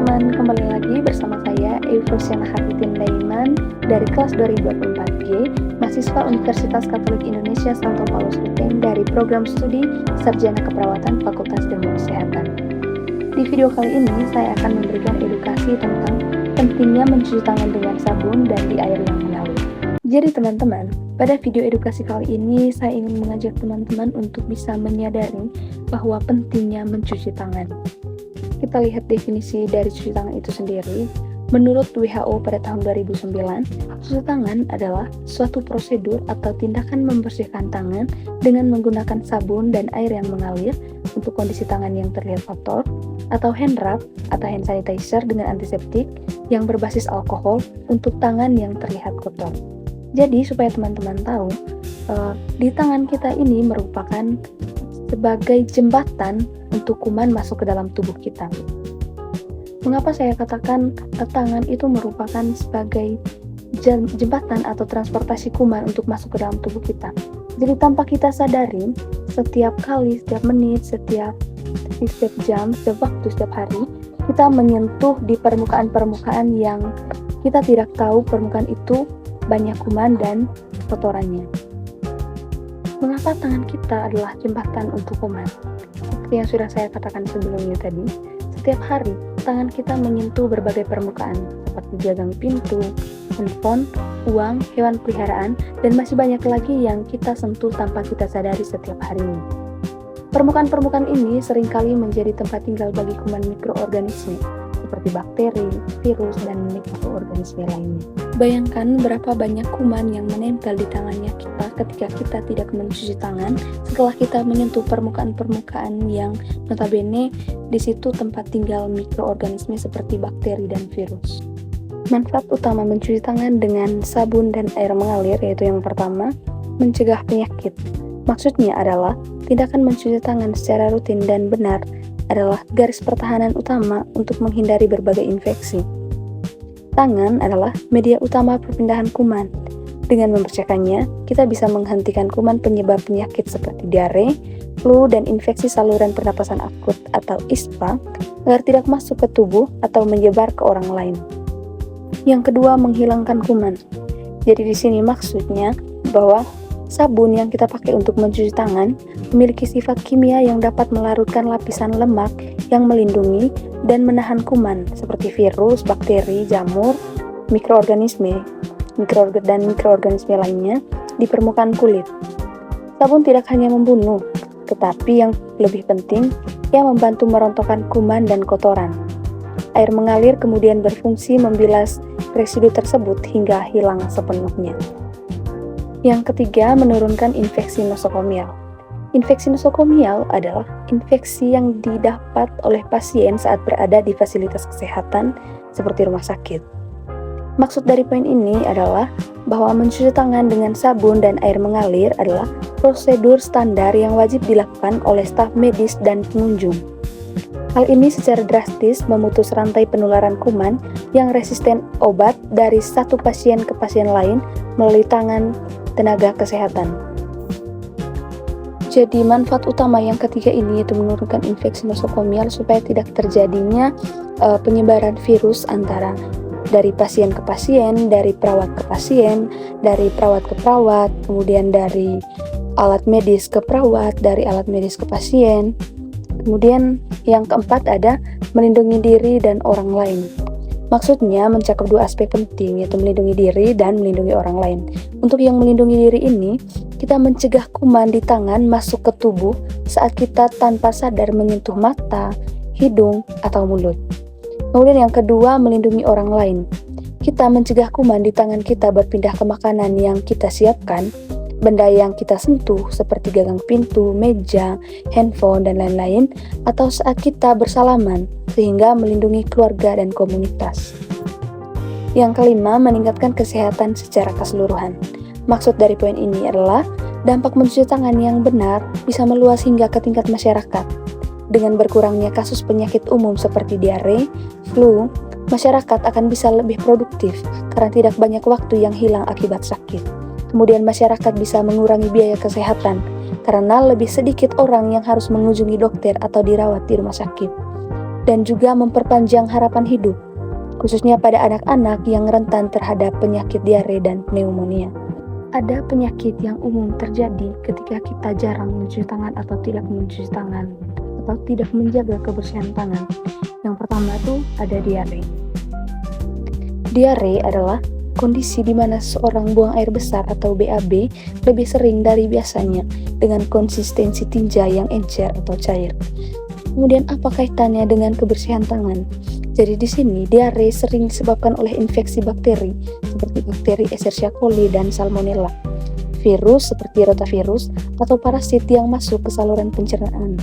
teman-teman, kembali lagi bersama saya Eufrosyana Hafitin Daiman dari kelas 2024G, mahasiswa Universitas Katolik Indonesia Santo Paulus Ruteng dari program studi Sarjana Keperawatan Fakultas Ilmu Kesehatan. Di video kali ini saya akan memberikan edukasi tentang pentingnya mencuci tangan dengan sabun dan di air yang mengalir. Jadi teman-teman, pada video edukasi kali ini saya ingin mengajak teman-teman untuk bisa menyadari bahwa pentingnya mencuci tangan. Kita lihat definisi dari cuci tangan itu sendiri. Menurut WHO pada tahun 2009, cuci tangan adalah suatu prosedur atau tindakan membersihkan tangan dengan menggunakan sabun dan air yang mengalir untuk kondisi tangan yang terlihat kotor, atau hand rub atau hand sanitizer dengan antiseptik yang berbasis alkohol untuk tangan yang terlihat kotor. Jadi supaya teman-teman tahu, di tangan kita ini merupakan sebagai jembatan untuk kuman masuk ke dalam tubuh kita. Mengapa saya katakan tangan itu merupakan sebagai jembatan atau transportasi kuman untuk masuk ke dalam tubuh kita? Jadi tanpa kita sadari, setiap kali, setiap menit, setiap jam, setiap waktu, setiap hari, kita menyentuh di permukaan-permukaan yang kita tidak tahu permukaan itu banyak kuman dan kotorannya. Mengapa tangan kita adalah jembatan untuk kuman? Seperti yang sudah saya katakan sebelumnya tadi, setiap hari tangan kita menyentuh berbagai permukaan seperti gagang pintu, handphone, uang, hewan peliharaan, dan masih banyak lagi yang kita sentuh tanpa kita sadari setiap harinya. Permukaan-permukaan ini seringkali menjadi tempat tinggal bagi kuman mikroorganisme seperti bakteri, virus, dan mikroorganisme lainnya. Bayangkan berapa banyak kuman yang menempel di tangannya kita ketika kita tidak mencuci tangan setelah kita menyentuh permukaan-permukaan yang notabene di situ tempat tinggal mikroorganisme seperti bakteri dan virus. Manfaat utama mencuci tangan dengan sabun dan air mengalir yaitu yang pertama, mencegah penyakit. Maksudnya adalah tindakan mencuci tangan secara rutin dan benar adalah garis pertahanan utama untuk menghindari berbagai infeksi. Tangan adalah media utama perpindahan kuman. Dengan membersihkannya, kita bisa menghentikan kuman penyebab penyakit seperti diare, flu, dan infeksi saluran pernapasan akut atau ISPA agar tidak masuk ke tubuh atau menyebar ke orang lain. Yang kedua, menghilangkan kuman. Jadi di sini maksudnya bahwa sabun yang kita pakai untuk mencuci tangan memiliki sifat kimia yang dapat melarutkan lapisan lemak yang melindungi dan menahan kuman seperti virus, bakteri, jamur, mikroorganisme lainnya di permukaan kulit. Sabun tidak hanya membunuh, tetapi yang lebih penting, ia membantu merontokkan kuman dan kotoran. Air mengalir kemudian berfungsi membilas residu tersebut hingga hilang sepenuhnya. Yang ketiga, menurunkan infeksi nosokomial. Infeksi nosokomial adalah infeksi yang didapat oleh pasien saat berada di fasilitas kesehatan seperti rumah sakit. Maksud dari poin ini adalah bahwa mencuci tangan dengan sabun dan air mengalir adalah prosedur standar yang wajib dilakukan oleh staf medis dan pengunjung. Hal ini secara drastis memutus rantai penularan kuman yang resisten obat dari satu pasien ke pasien lain melalui tangan tenaga kesehatan. Jadi manfaat utama yang ketiga ini yaitu menurunkan infeksi nosokomial supaya tidak terjadinya penyebaran virus antara dari pasien ke pasien, dari perawat ke pasien, dari perawat ke perawat, kemudian dari alat medis ke perawat, dari alat medis ke pasien. Kemudian yang keempat ada melindungi diri dan orang lain. Maksudnya mencakup dua aspek penting, yaitu melindungi diri dan melindungi orang lain. Untuk yang melindungi diri ini, kita mencegah kuman di tangan masuk ke tubuh saat kita tanpa sadar menyentuh mata, hidung, atau mulut. Kemudian yang kedua, melindungi orang lain. Kita mencegah kuman di tangan kita berpindah ke makanan yang kita siapkan, benda yang kita sentuh seperti gagang pintu, meja, handphone, dan lain-lain, atau saat kita bersalaman, sehingga melindungi keluarga dan komunitas. Yang kelima, meningkatkan kesehatan secara keseluruhan. Maksud dari poin ini adalah dampak mencuci tangan yang benar bisa meluas hingga ke tingkat masyarakat. Dengan berkurangnya kasus penyakit umum seperti diare, flu, masyarakat akan bisa lebih produktif karena tidak banyak waktu yang hilang akibat sakit. Kemudian masyarakat bisa mengurangi biaya kesehatan karena lebih sedikit orang yang harus mengunjungi dokter atau dirawat di rumah sakit. dan juga memperpanjang harapan hidup, khususnya pada anak-anak yang rentan terhadap penyakit diare dan pneumonia. Ada penyakit yang umum terjadi ketika kita jarang mencuci tangan atau tidak mencuci tangan, atau tidak menjaga kebersihan tangan. Yang pertama itu ada diare. Diare adalah kondisi di mana seorang buang air besar atau BAB lebih sering dari biasanya dengan konsistensi tinja yang encer atau cair. Kemudian apa kaitannya dengan kebersihan tangan? Jadi di sini diare sering disebabkan oleh infeksi bakteri seperti bakteri Escherichia coli dan Salmonella, virus seperti rotavirus atau parasit yang masuk ke saluran pencernaan.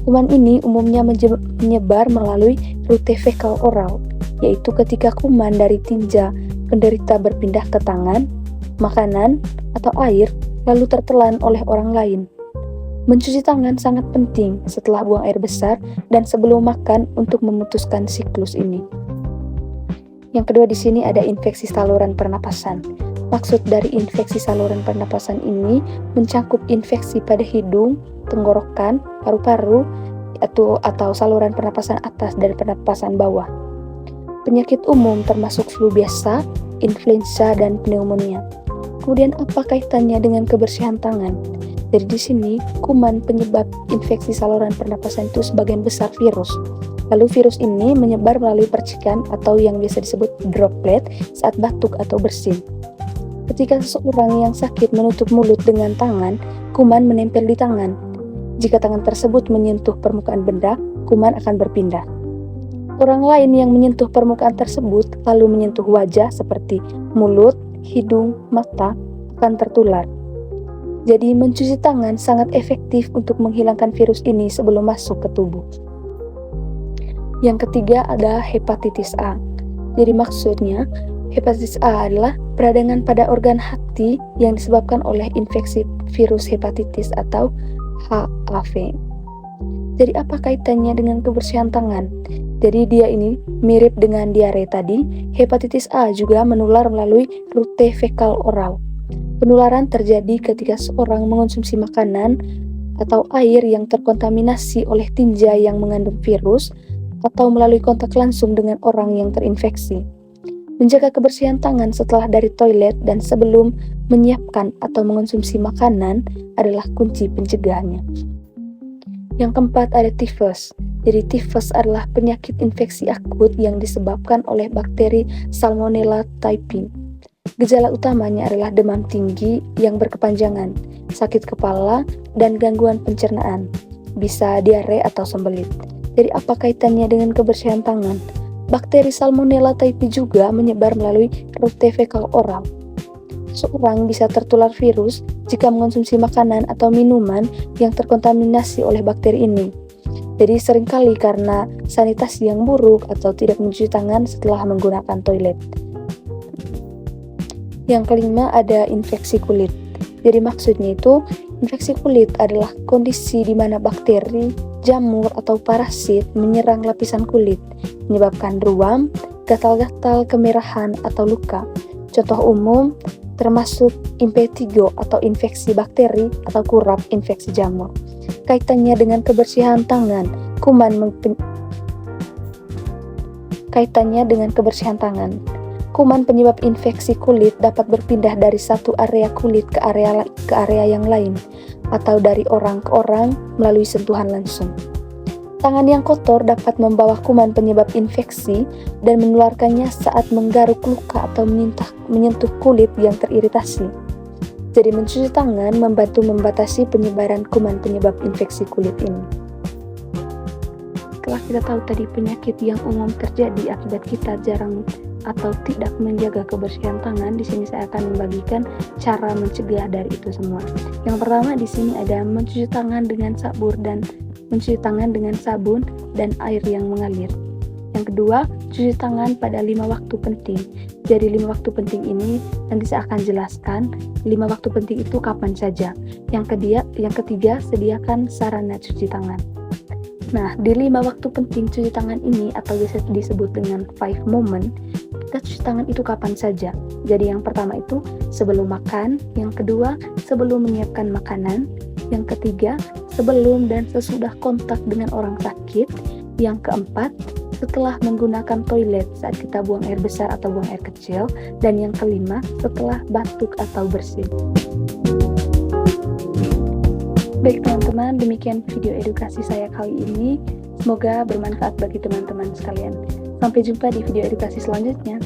Kuman ini umumnya menyebar melalui rute fekal oral, yaitu ketika kuman dari tinja penderita berpindah ke tangan, makanan, atau air lalu tertelan oleh orang lain. Mencuci tangan sangat penting setelah buang air besar dan sebelum makan untuk memutuskan siklus ini. Yang kedua di sini ada infeksi saluran pernapasan. Maksud dari infeksi saluran pernapasan ini mencakup infeksi pada hidung, tenggorokan, paru-paru, atau saluran pernapasan atas dan pernapasan bawah. Penyakit umum termasuk flu biasa, influenza, dan pneumonia. Kemudian apa kaitannya dengan kebersihan tangan? Jadi di sini kuman penyebab infeksi saluran pernapasan itu sebagian besar virus. Lalu virus ini menyebar melalui percikan atau yang biasa disebut droplet saat batuk atau bersin. Ketika seseorang yang sakit menutup mulut dengan tangan, kuman menempel di tangan. Jika tangan tersebut menyentuh permukaan benda, kuman akan berpindah. Orang lain yang menyentuh permukaan tersebut lalu menyentuh wajah seperti mulut, hidung, mata akan tertular. Jadi mencuci tangan sangat efektif untuk menghilangkan virus ini sebelum masuk ke tubuh. Yang ketiga ada hepatitis A. Jadi maksudnya hepatitis A adalah peradangan pada organ hati yang disebabkan oleh infeksi virus hepatitis atau HAV. Jadi apa kaitannya dengan kebersihan tangan? Jadi dia ini mirip dengan diare tadi, hepatitis A juga menular melalui rute fekal oral. Penularan terjadi ketika seorang mengonsumsi makanan atau air yang terkontaminasi oleh tinja yang mengandung virus atau melalui kontak langsung dengan orang yang terinfeksi. Menjaga kebersihan tangan setelah dari toilet dan sebelum menyiapkan atau mengonsumsi makanan adalah kunci pencegahannya. Yang keempat ada tifus. Jadi tifus adalah penyakit infeksi akut yang disebabkan oleh bakteri Salmonella typhi. Gejala utamanya adalah demam tinggi yang berkepanjangan, sakit kepala, dan gangguan pencernaan. Bisa diare atau sembelit. Jadi apa kaitannya dengan kebersihan tangan? Bakteri Salmonella typhi juga menyebar melalui rute fekal oral. Seorang bisa tertular virus jika mengonsumsi makanan atau minuman yang terkontaminasi oleh bakteri ini. Jadi seringkali karena sanitasi yang buruk atau tidak mencuci tangan setelah menggunakan toilet. Yang kelima ada infeksi kulit. Jadi maksudnya itu infeksi kulit adalah kondisi di mana bakteri, jamur atau parasit menyerang lapisan kulit, menyebabkan ruam, gatal-gatal, kemerahan atau luka. Contoh umum termasuk impetigo atau infeksi bakteri atau kurap infeksi jamur. Kaitannya dengan kebersihan tangan, Kuman penyebab infeksi kulit dapat berpindah dari satu area kulit ke area yang lain, atau dari orang ke orang melalui sentuhan langsung. Tangan yang kotor dapat membawa kuman penyebab infeksi dan menularkannya saat menggaruk luka atau menyentuh kulit yang teriritasi. Jadi mencuci tangan membantu membatasi penyebaran kuman penyebab infeksi kulit ini. Setelah kita tahu tadi penyakit yang umum terjadi akibat kita jarang atau tidak menjaga kebersihan tangan, di sini saya akan membagikan cara mencegah dari itu semua. Yang pertama di sini ada mencuci tangan dengan sabun dan air yang mengalir. Yang kedua, cuci tangan pada 5 waktu penting. Jadi 5 waktu penting ini nanti saya akan jelaskan 5 waktu penting itu kapan saja. Yang ketiga, sediakan sarana cuci tangan. Nah, di 5 waktu penting cuci tangan ini atau bisa disebut dengan 5 moment, kita cuci tangan itu kapan saja. Jadi yang pertama itu sebelum makan, yang kedua sebelum menyiapkan makanan, yang ketiga sebelum dan sesudah kontak dengan orang sakit, Yang keempat, setelah menggunakan toilet saat kita buang air besar atau buang air kecil. Dan yang kelima, setelah batuk atau bersin. Baik teman-teman, demikian video edukasi saya kali ini. Semoga bermanfaat bagi teman-teman sekalian. Sampai jumpa di video edukasi selanjutnya.